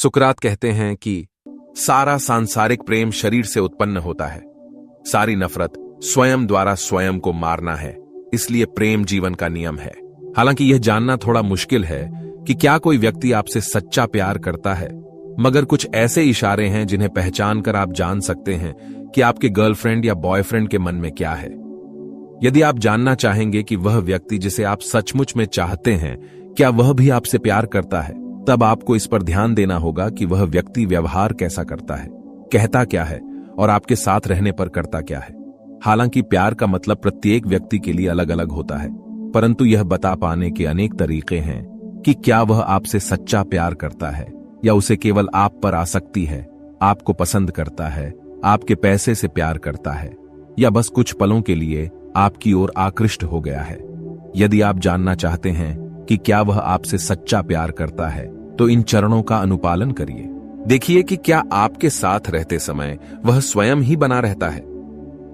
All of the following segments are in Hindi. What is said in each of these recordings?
सुकरात कहते हैं कि सारा सांसारिक प्रेम शरीर से उत्पन्न होता है। सारी नफरत स्वयं द्वारा स्वयं को मारना है, इसलिए प्रेम जीवन का नियम है। हालांकि यह जानना थोड़ा मुश्किल है कि क्या कोई व्यक्ति आपसे सच्चा प्यार करता है, मगर कुछ ऐसे इशारे हैं जिन्हें पहचान कर आप जान सकते हैं कि आपके गर्लफ्रेंड या बॉयफ्रेंड के मन में क्या है। यदि आप जानना चाहेंगे कि वह व्यक्ति जिसे आप सचमुच में चाहते हैं, क्या वह भी आपसे प्यार करता है, तब आपको इस पर ध्यान देना होगा कि वह व्यक्ति व्यवहार कैसा करता है, कहता क्या है और आपके साथ रहने पर करता क्या है। हालांकि प्यार का मतलब प्रत्येक व्यक्ति के लिए अलग अलग होता है, परंतु यह बता पाने के अनेक तरीके हैं कि क्या वह आपसे सच्चा प्यार करता है या उसे केवल आप पर आसक्ति है, आपको पसंद करता है, आपके पैसे से प्यार करता है या बस कुछ पलों के लिए आपकी ओर आकृष्ट हो गया है। यदि आप जानना चाहते हैं कि क्या वह आपसे सच्चा प्यार करता है, तो इन चरणों का अनुपालन करिए। देखिए कि क्या आपके साथ रहते समय वह स्वयं ही बना रहता है।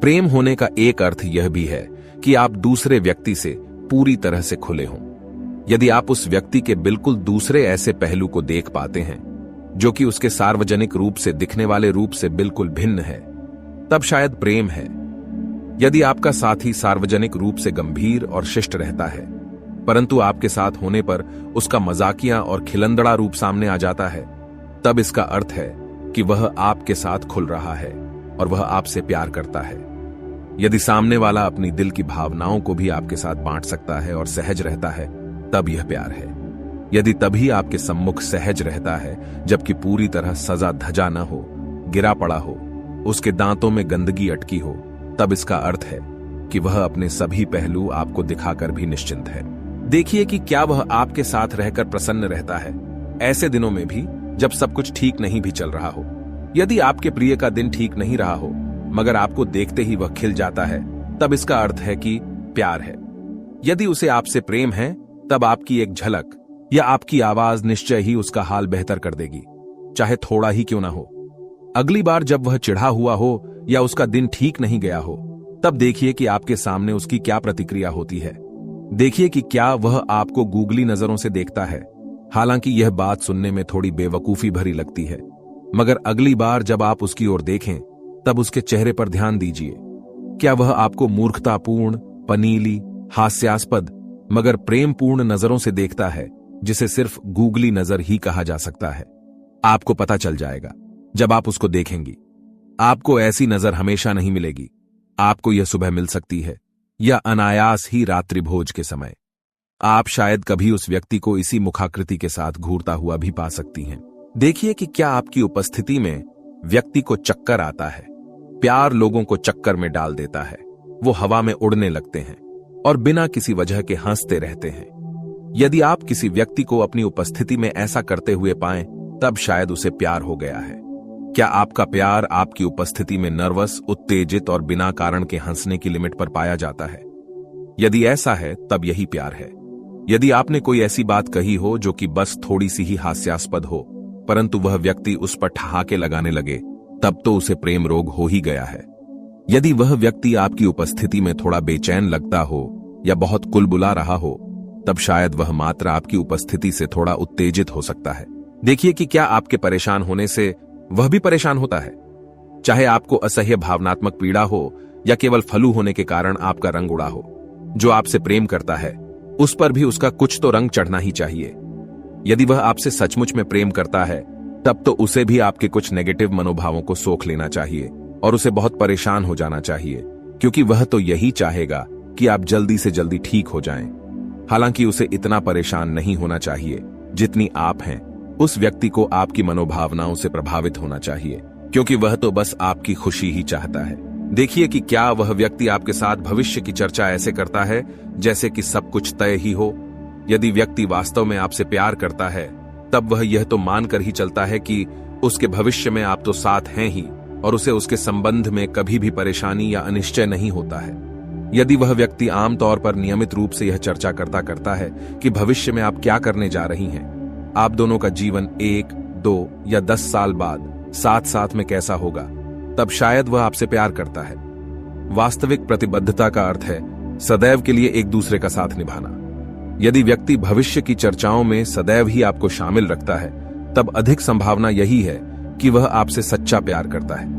प्रेम होने का एक अर्थ यह भी है कि आप दूसरे व्यक्ति से पूरी तरह से खुले हों। यदि आप उस व्यक्ति के बिल्कुल दूसरे ऐसे पहलू को देख पाते हैं जो कि उसके सार्वजनिक रूप से दिखने वाले रूप से बिल्कुल भिन्न है, तब शायद प्रेम है। यदि आपका साथी सार्वजनिक रूप से गंभीर और शिष्ट रहता है, परंतु आपके साथ होने पर उसका मजाकिया और खिलंदड़ा रूप सामने आ जाता है, तब इसका अर्थ है कि वह आपके साथ खुल रहा है और वह आपसे प्यार करता है। यदि सामने वाला अपनी दिल की भावनाओं को भी आपके साथ बांट सकता है और सहज रहता है, तब यह प्यार है। यदि तभी आपके सम्मुख सहज रहता है जबकि पूरी तरह सजा धजा न हो, गिरा पड़ा हो, उसके दांतों में गंदगी अटकी हो, तब इसका अर्थ है कि वह अपने सभी पहलू आपको दिखाकर भी निश्चिंत है। देखिए कि क्या वह आपके साथ रहकर प्रसन्न रहता है, ऐसे दिनों में भी जब सब कुछ ठीक नहीं भी चल रहा हो। यदि आपके प्रिय का दिन ठीक नहीं रहा हो मगर आपको देखते ही वह खिल जाता है, तब इसका अर्थ है कि प्यार है। यदि उसे आपसे प्रेम है, तब आपकी एक झलक या आपकी आवाज निश्चय ही उसका हाल बेहतर कर देगी, चाहे थोड़ा ही क्यों ना हो। अगली बार जब वह चिढ़ा हुआ हो या उसका दिन ठीक नहीं गया हो, तब देखिए कि आपके सामने उसकी क्या प्रतिक्रिया होती है। देखिए कि क्या वह आपको गूगली नजरों से देखता है। हालांकि यह बात सुनने में थोड़ी बेवकूफी भरी लगती है, मगर अगली बार जब आप उसकी ओर देखें, तब उसके चेहरे पर ध्यान दीजिए। क्या वह आपको मूर्खतापूर्ण, पनीली, हास्यास्पद मगर प्रेमपूर्ण नजरों से देखता है, जिसे सिर्फ गूगली नजर ही कहा जा सकता है। आपको पता चल जाएगा जब आप उसको देखेंगी। आपको ऐसी नजर हमेशा नहीं मिलेगी। आपको यह सुबह मिल सकती है या अनायास ही रात्रि भोज के समय। आप शायद कभी उस व्यक्ति को इसी मुखाकृति के साथ घूरता हुआ भी पा सकती हैं। देखिए कि क्या आपकी उपस्थिति में व्यक्ति को चक्कर आता है। प्यार लोगों को चक्कर में डाल देता है। वो हवा में उड़ने लगते हैं और बिना किसी वजह के हंसते रहते हैं। यदि आप किसी व्यक्ति को अपनी उपस्थिति में ऐसा करते हुए पाएं, तब शायद उसे प्यार हो गया है। क्या आपका प्यार आपकी उपस्थिति में नर्वस, उत्तेजित और बिना कारण के हंसने की लिमिट पर पाया जाता है? यदि ऐसा है, तब यही प्यार है। यदि आपने कोई ऐसी बात कही हो जो कि बस थोड़ी सी ही हास्यास्पद हो, परंतु वह व्यक्ति उस पर ठहाके लगाने लगे, तब तो उसे प्रेम रोग हो ही गया है। यदि वह व्यक्ति आपकी उपस्थिति में थोड़ा बेचैन लगता हो या बहुत कुलबुला रहा हो, तब शायद वह मात्र आपकी उपस्थिति से थोड़ा उत्तेजित हो सकता है। देखिए कि क्या आपके परेशान होने से वह भी परेशान होता है। चाहे आपको असह्य भावनात्मक पीड़ा हो या केवल फलू होने के कारण आपका रंग उड़ा हो, जो आपसे प्रेम करता है उस पर भी उसका कुछ तो रंग चढ़ना ही चाहिए। यदि वह आपसे सचमुच में प्रेम करता है, तब तो उसे भी आपके कुछ नेगेटिव मनोभावों को सोख लेना चाहिए और उसे बहुत परेशान हो जाना चाहिए, क्योंकि वह तो यही चाहेगा कि आप जल्दी से जल्दी ठीक हो जाएं। हालांकि उसे इतना परेशान नहीं होना चाहिए जितनी आप हैं। उस व्यक्ति को आपकी मनोभावनाओं से प्रभावित होना चाहिए, क्योंकि वह तो बस आपकी खुशी ही चाहता है। देखिए कि क्या वह व्यक्ति आपके साथ भविष्य की चर्चा ऐसे करता है जैसे कि सब कुछ तय ही हो। यदि व्यक्ति वास्तव में आपसे प्यार करता है, तब वह यह तो मानकर ही चलता है कि उसके भविष्य में आप तो साथ हैं ही और उसे उसके संबंध में कभी भी परेशानी या अनिश्चय नहीं होता है। यदि वह व्यक्ति आमतौर पर नियमित रूप से यह चर्चा करता है कि भविष्य में आप क्या करने जा रही हैं, आप दोनों का जीवन 1, 2 या 10 साल बाद साथ में कैसा होगा, तब शायद वह आपसे प्यार करता है। वास्तविक प्रतिबद्धता का अर्थ है सदैव के लिए एक दूसरे का साथ निभाना। यदि व्यक्ति भविष्य की चर्चाओं में सदैव ही आपको शामिल रखता है, तब अधिक संभावना यही है कि वह आपसे सच्चा प्यार करता है।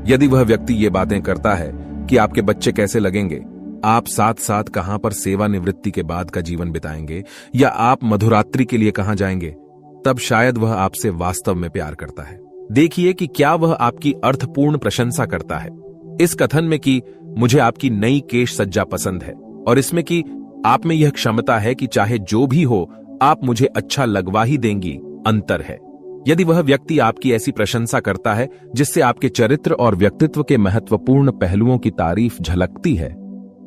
यदि वह व्यक्ति ये बातें करता है कि आपके बच्चे कैसे लगेंगे, आप साथ साथ कहां पर सेवानिवृत्ति के बाद का जीवन बिताएंगे, या आप मधुरात्रि के लिए कहां जाएंगे, तब शायद वह आपसे वास्तव में प्यार करता है। देखिए कि क्या वह आपकी अर्थपूर्ण प्रशंसा करता है। इस कथन में कि मुझे आपकी नई केश सज्जा पसंद है, और इसमें कि आप में यह क्षमता है कि चाहे जो भी हो आप मुझे अच्छा लगवा ही देंगी, अंतर है। यदि वह व्यक्ति आपकी ऐसी प्रशंसा करता है जिससे आपके चरित्र और व्यक्तित्व के महत्वपूर्ण पहलुओं की तारीफ झलकती है,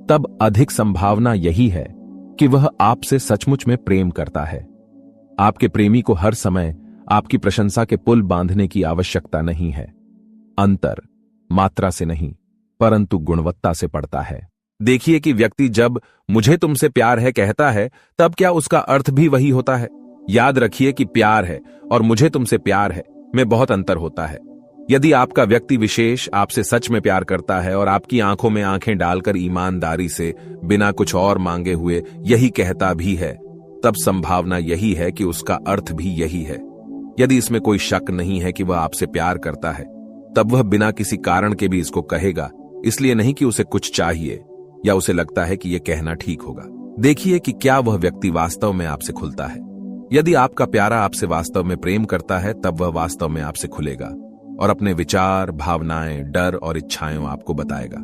तब अधिक संभावना यही है कि वह आपसे सचमुच में प्रेम करता है। आपके प्रेमी को हर समय आपकी प्रशंसा के पुल बांधने की आवश्यकता नहीं है। अंतर मात्रा से नहीं, परंतु गुणवत्ता से पड़ता है। देखिए कि व्यक्ति जब मुझे तुमसे प्यार है कहता है, तब क्या उसका अर्थ भी वही होता है? याद रखिए कि प्यार है और मुझे तुमसे प्यार है में बहुत अंतर होता है। यदि आपका व्यक्ति विशेष आपसे सच में प्यार करता है और आपकी आंखों में आंखें डालकर ईमानदारी से बिना कुछ और मांगे हुए यही कहता भी है, तब संभावना यही है कि उसका अर्थ भी यही है। यदि इसमें कोई शक नहीं है कि वह आपसे प्यार करता है, तब वह बिना किसी कारण के भी इसको कहेगा, इसलिए नहीं कि उसे कुछ चाहिए या उसे लगता है कि यह कहना ठीक होगा। देखिए कि क्या वह व्यक्ति वास्तव में आपसे खुलता है। यदि आपका प्यारा आपसे वास्तव में प्रेम करता है, तब वह वास्तव में आपसे खुलेगा और अपने विचार, भावनाएं, डर और इच्छाएं आपको बताएगा।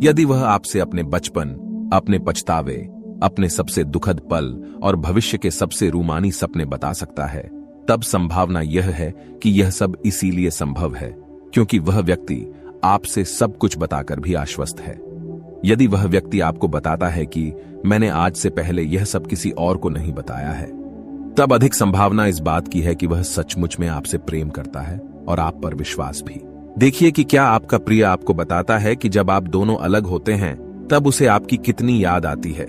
यदि वह आपसे अपने बचपन, अपने पछतावे, अपने सबसे दुखद पल और भविष्य के सबसे रूमानी सपने बता सकता है, तब संभावना यह है कि यह सब इसीलिए संभव है क्योंकि वह व्यक्ति आपसे सब कुछ बताकर भी आश्वस्त है। यदि वह व्यक्ति आपको बताता है कि मैंने आज से पहले यह सब किसी और को नहीं बताया है, तब अधिक संभावना इस बात की है कि वह सचमुच में आपसे प्रेम करता है और आप पर विश्वास भी। देखिए कि क्या आपका प्रिय आपको बताता है कि जब आप दोनों अलग होते हैं तब उसे आपकी कितनी याद आती है।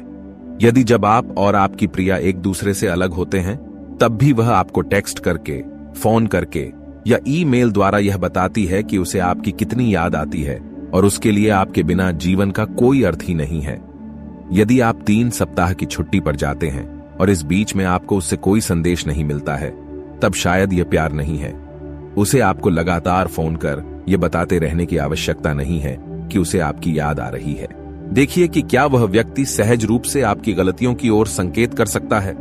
यदि जब आप और आपकी प्रिया एक दूसरे से अलग होते हैं, तब भी वह आपको टेक्स्ट करके, फोन करके या ईमेल द्वारा यह बताती है कि उसे आपकी कितनी याद आती है और उसके लिए आपके बिना जीवन का कोई अर्थ ही नहीं है। यदि आप 3 सप्ताह की छुट्टी पर जाते हैं और इस बीच में आपको उससे कोई संदेश नहीं मिलता है, तब शायद यह प्यार नहीं है। उसे आपको लगातार फोन कर यह बताते रहने की आवश्यकता नहीं है कि उसे आपकी याद आ रही है। देखिए कि क्या वह व्यक्ति सहज रूप से आपकी गलतियों की ओर संकेत कर सकता है।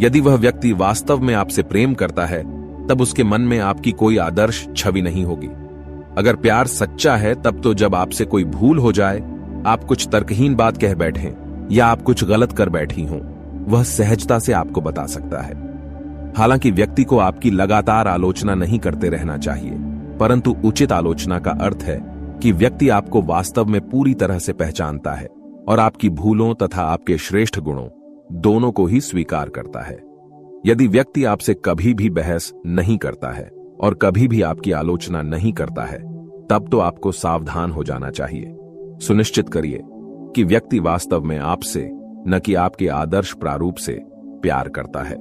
यदि वह व्यक्ति वास्तव में आपसे प्रेम करता है, तब उसके मन में आपकी कोई आदर्श छवि नहीं होगी। अगर प्यार सच्चा है, तब तो जब आपसे कोई भूल हो जाए, आप कुछ तर्कहीन बात कह बैठे या आप कुछ गलत कर बैठी हों, वह सहजता से आपको बता सकता है। हालांकि व्यक्ति को आपकी लगातार आलोचना नहीं करते रहना चाहिए, परंतु उचित आलोचना का अर्थ है कि व्यक्ति आपको वास्तव में पूरी तरह से पहचानता है और आपकी भूलों तथा आपके श्रेष्ठ गुणों दोनों को ही स्वीकार करता है। यदि व्यक्ति आपसे कभी भी बहस नहीं करता है और कभी भी आपकी आलोचना नहीं करता है, तब तो आपको सावधान हो जाना चाहिए। सुनिश्चित करिए कि व्यक्ति वास्तव में आपसे, न कि आपके आदर्श प्रारूप से प्यार करता है।